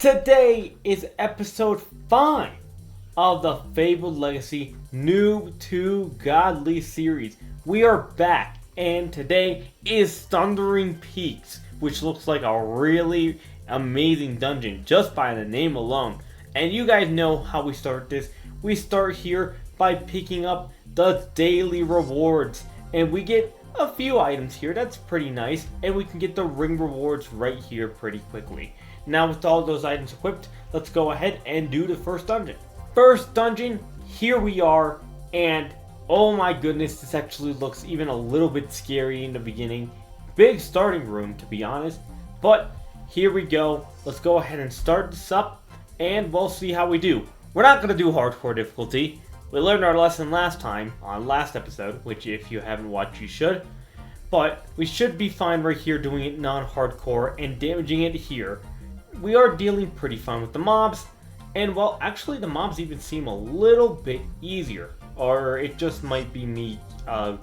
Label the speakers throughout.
Speaker 1: Today is episode 5 of the Fabled Legacy Noob to Godly series. We are back, and today is Thundering Peaks, which looks like a really amazing dungeon just by the name alone. And you guys know how we start this. We start here by picking up the daily rewards, and we get a few items here. That's pretty nice, and we can get the ring rewards right here pretty quickly. Now with all those items equipped, let's go ahead and do the first dungeon. First dungeon, here we are, and oh my goodness, this actually looks even a little bit scary in the beginning. Big starting room, to be honest, but here we go. Let's go ahead and start this up, and we'll see how we do. We're not going to do hardcore difficulty. We learned our lesson last time, on last episode, which if you haven't watched, you should. But we should be fine right here doing it non-hardcore and damaging it here. We are dealing pretty fine with the mobs, and well, actually the mobs even seem a little bit easier, or it just might be me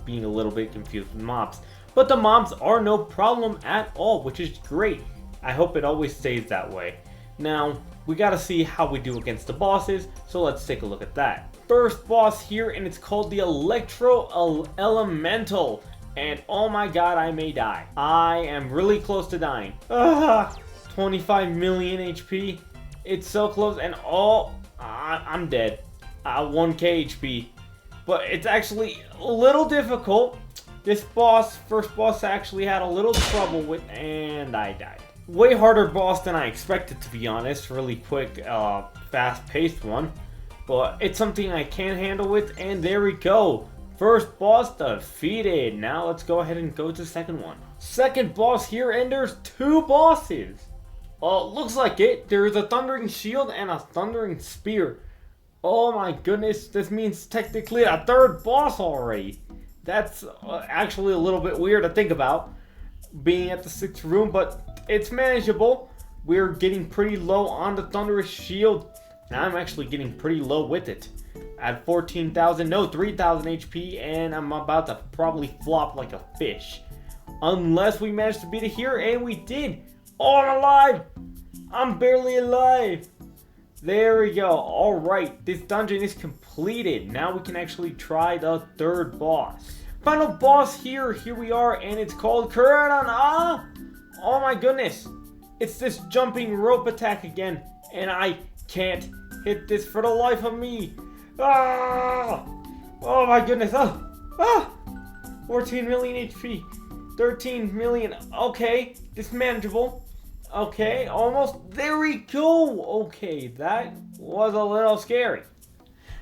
Speaker 1: being a little bit confused with mobs, but the mobs are no problem at all, which is great. I hope it always stays that way. Now, we gotta see how we do against the bosses, so let's take a look at that. First boss here, and it's called the Electro Elemental, and oh my god, I may die. I am really close to dying. 25 million HP. It's so close, and I'm dead. 1k HP. But it's actually a little difficult. This first boss, I actually had a little trouble with, and I died. Way harder boss than I expected, to be honest. Really quick, fast-paced one. But it's something I can handle with, and there we go. First boss defeated. Now let's go ahead and go to the second one. Second boss here, and there's 2 bosses. Looks like it. There's a Thundering Shield and a Thundering Spear. Oh my goodness, this means technically a 3rd boss already. That's actually a little bit weird to think about, being at the 6th room, but it's manageable. We're getting pretty low on the Thunderous Shield, and I'm actually getting pretty low with it. At 3,000 HP, and I'm about to probably flop like a fish. Unless we manage to beat it here, and we did. Oh, I'm alive! I'm barely alive! There we go. Alright, this dungeon is completed. Now we can actually try the 3rd boss. Final boss here. Here we are, and it's called KERADON. Oh my goodness. It's this jumping rope attack again, and I can't hit this for the life of me. Oh my goodness. 14 million HP. 13 million. Okay, it's manageable. Okay, almost. There we go. Okay, that was a little scary.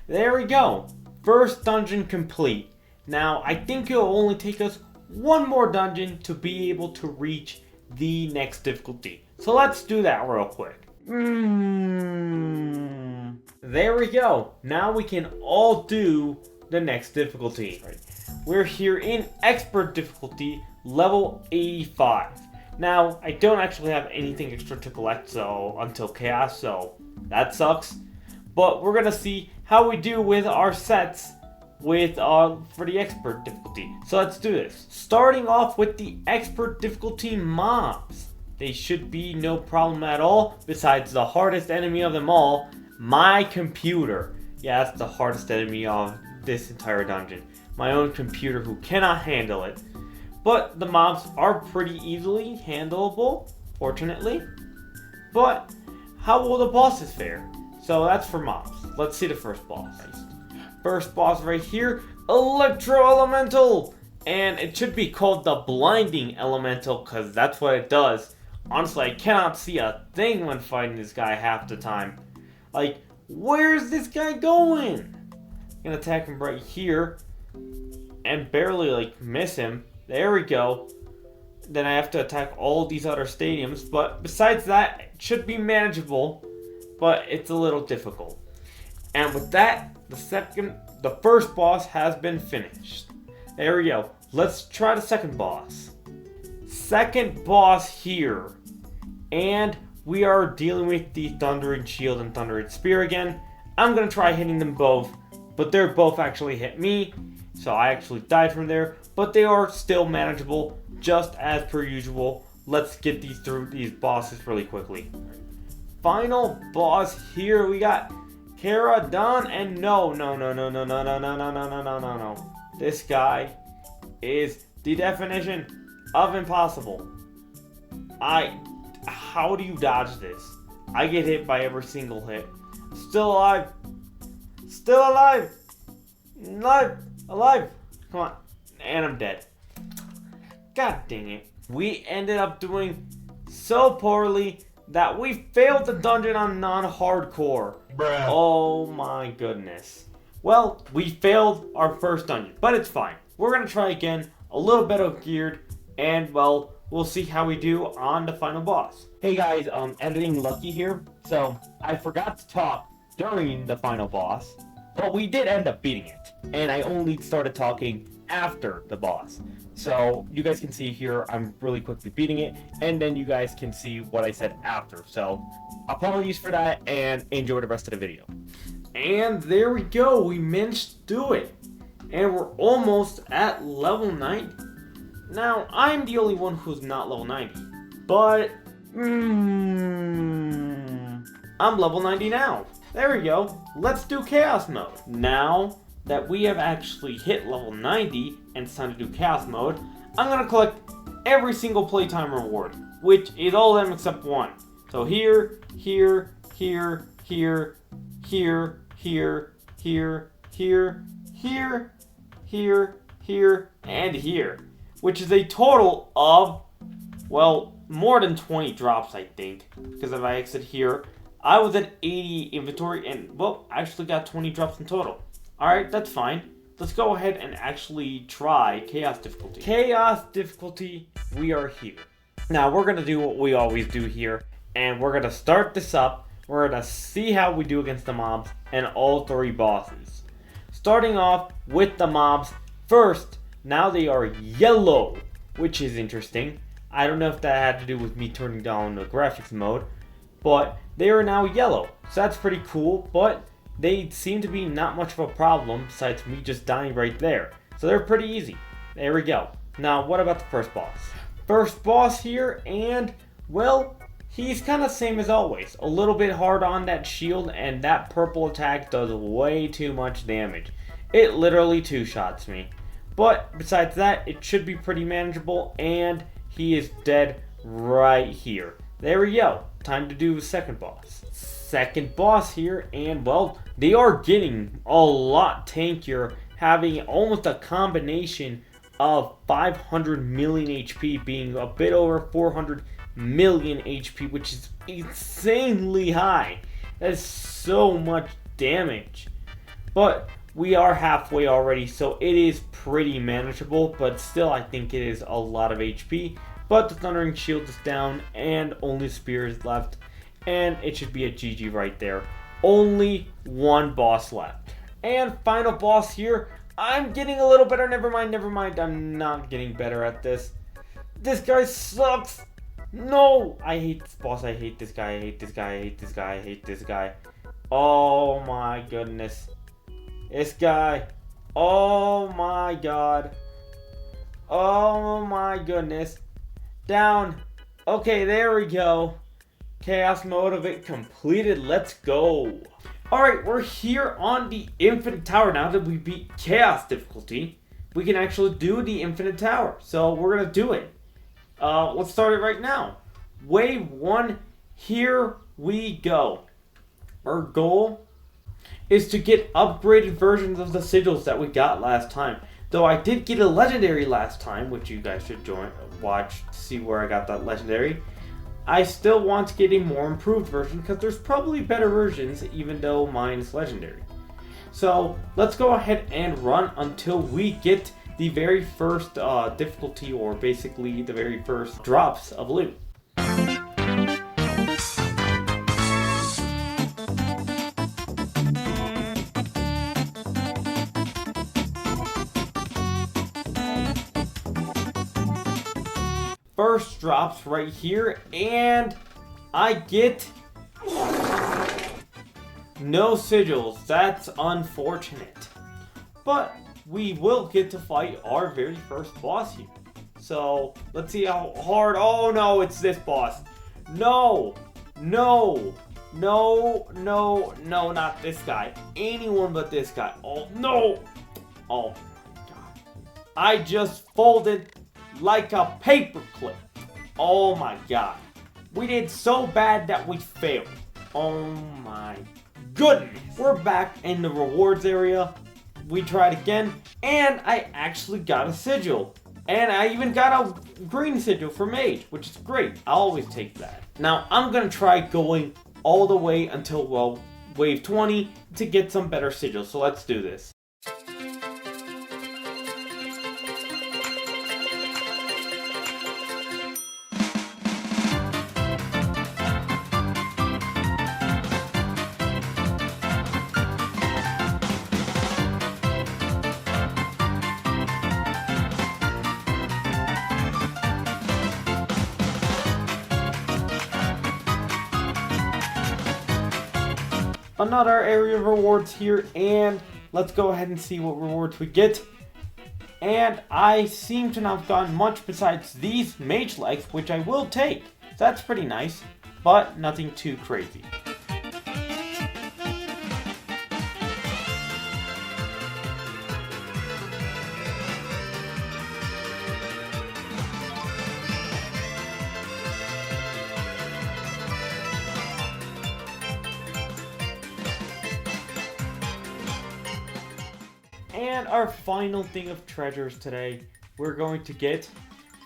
Speaker 1: There we go. First dungeon complete. Now, I think it'll only take us one more dungeon to be able to reach the next difficulty. So let's do that real quick. There we go. Now we can all do the next difficulty. We're here in expert difficulty, level 85. Now, I don't actually have anything extra to collect until chaos, so that sucks. But we're gonna see how we do with our sets for the expert difficulty. So let's do this. Starting off with the expert difficulty mobs. They should be no problem at all, besides the hardest enemy of them all, my computer. Yeah, that's the hardest enemy of this entire dungeon. My own computer, who cannot handle it. But the mobs are pretty easily handleable, fortunately. But how will the bosses fare? So that's for mobs. Let's see the first boss. First boss right here, Electro Elemental! And it should be called the Blinding Elemental, because that's what it does. Honestly, I cannot see a thing when fighting this guy half the time. Like, where's this guy going? I'm gonna attack him right here, and barely miss him. There we go. Then I have to attack all these other stadiums, but besides that, it should be manageable, but it's a little difficult. And with that, the first boss has been finished. There we go. Let's try the second boss. Second boss here. And we are dealing with the Thundering Shield and Thundering Spear again. I'm going to try hitting them both, but they're both actually hit me. So I actually died from there, but they are still manageable, just as per usual. Let's get through these bosses really quickly. final boss here. We got KERADON, and no. This guy is the definition of impossible. How do you dodge this? I get hit by every single hit. Still alive. Still alive. Alive. Come on. And I'm dead. God dang it. We ended up doing so poorly that we failed the dungeon on non-hardcore.
Speaker 2: Bruh.
Speaker 1: Oh my goodness. Well, we failed our first dungeon, but it's fine. We're gonna try again, a little better geared, and well, we'll see how we do on the final boss. Hey guys, editing Lucky here. So, I forgot to talk during the final boss, but we did end up beating it. And I only started talking after the boss. So, you guys can see here, I'm really quickly beating it, and then you guys can see what I said after. So, apologies for that, and enjoy the rest of the video. And there we go, we managed to do it. And we're almost at level 90. Now, I'm the only one who's not level 90, but I'm level 90 now. There we go. Let's do Chaos Mode. Now that we have actually hit level 90 and it's time to do Chaos Mode, I'm going to collect every single playtime reward, which is all of them except one. So here, here, here, here, here, here, here, here, here, here, here, and here. Which is a total of, well, more than 20 drops, I think. Because if I exit here, I was at 80 inventory and, well, I actually got 20 drops in total. Alright, that's fine. Let's go ahead and actually try Chaos Difficulty. Chaos Difficulty, we are here. Now, we're going to do what we always do here. And we're going to start this up. We're going to see how we do against the mobs and all three bosses. Starting off with the mobs first. Now they are yellow, which is interesting. I don't know if that had to do with me turning down the graphics mode, but they are now yellow. So that's pretty cool, but they seem to be not much of a problem besides me just dying right there. So they're pretty easy. There we go. Now, what about the first boss? First boss here, and, well, he's kind of same as always. A little bit hard on that shield, and that purple attack does way too much damage. It literally two-shots me. But besides that, it should be pretty manageable, and he is dead right here. There we go. Time to do the second boss. Second boss here, and well, they are getting a lot tankier, having almost a combination of 500 million HP being a bit over 400 million HP, which is insanely high. That is so much damage. But we are halfway already, so it is pretty manageable, but still I think it is a lot of HP. But the Thundering Shield is down, and only Spear is left, and it should be a GG right there. Only one boss left. And final boss here, I'm getting a little better, never mind, I'm not getting better at this. This guy sucks! No! I hate this boss, I hate this guy, I hate this guy, I hate this guy, I hate this guy. Oh my goodness. This guy. Oh my god. Oh my goodness. Down. Okay, there we go. Chaos mode of it completed. Let's go. Alright, we're here on the Infinite Tower. Now that we beat Chaos difficulty, we can actually do the Infinite Tower. So we're going to do it. Let's start it right now. Wave 1, here we go. Our goal is to get upgraded versions of the sigils that we got last time. Though I did get a legendary last time, which you guys should watch to see where I got that legendary. I still want to get a more improved version because there's probably better versions even though mine is legendary. So let's go ahead and run until we get the very first difficulty, or basically the very first drops of loot. First drops right here, and I get no sigils. That's unfortunate. But we will get to fight our very first boss here. So let's see how hard. Oh no, it's this boss. No, no, No, no, no, not this guy. Anyone but this guy. Oh, no. Oh, my God. I just folded like a paperclip. Oh, my God. We did so bad that we failed. Oh, my goodness. We're back in the rewards area. We tried again, and I actually got a sigil. And I even got a green sigil for mage, which is great. I always take that. Now, I'm going to try going all the way until, well, wave 20 to get some better sigils. So let's do this. Another area of rewards here, and let's go ahead and see what rewards we get. And I seem to not have gotten much besides these mage legs, which I will take. That's pretty nice, but nothing too crazy. And our final thing of treasures today, we're going to get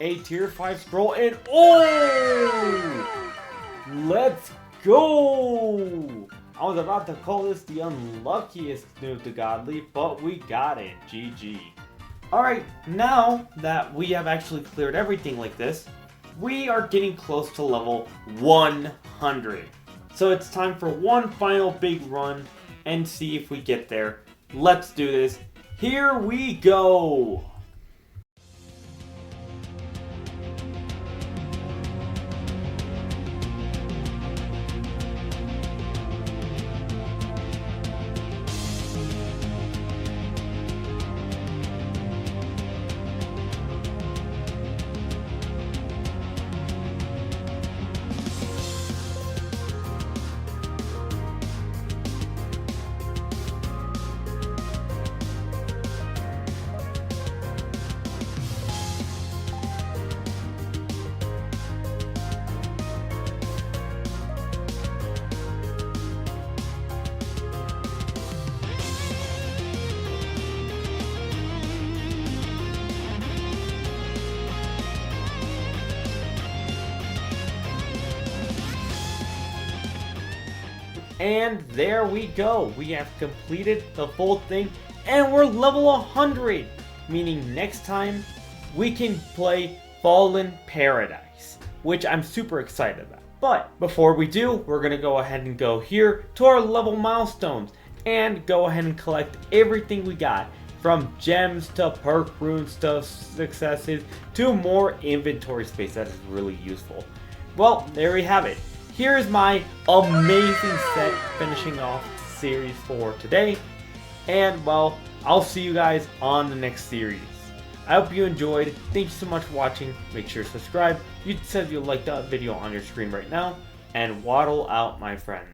Speaker 1: a tier 5 scroll, and oh! Let's go! I was about to call this the unluckiest Noob to Godly, but we got it. GG. Alright, now that we have actually cleared everything like this, we are getting close to level 100. So it's time for one final big run and see if we get there. Let's do this. Here we go! And there we go. We have completed the full thing and we're level 100. Meaning next time we can play Fallen Paradise, which I'm super excited about. But before we do, we're going to go ahead and go here to our level milestones and go ahead and collect everything we got. From gems to perk runes to successes to more inventory space. That is really useful. Well, there we have it. Here's my amazing set finishing off series for today. And well, I'll see you guys on the next series. I hope you enjoyed. Thank you so much for watching. Make sure to subscribe. You said you liked that video on your screen right now. And waddle out, my friend.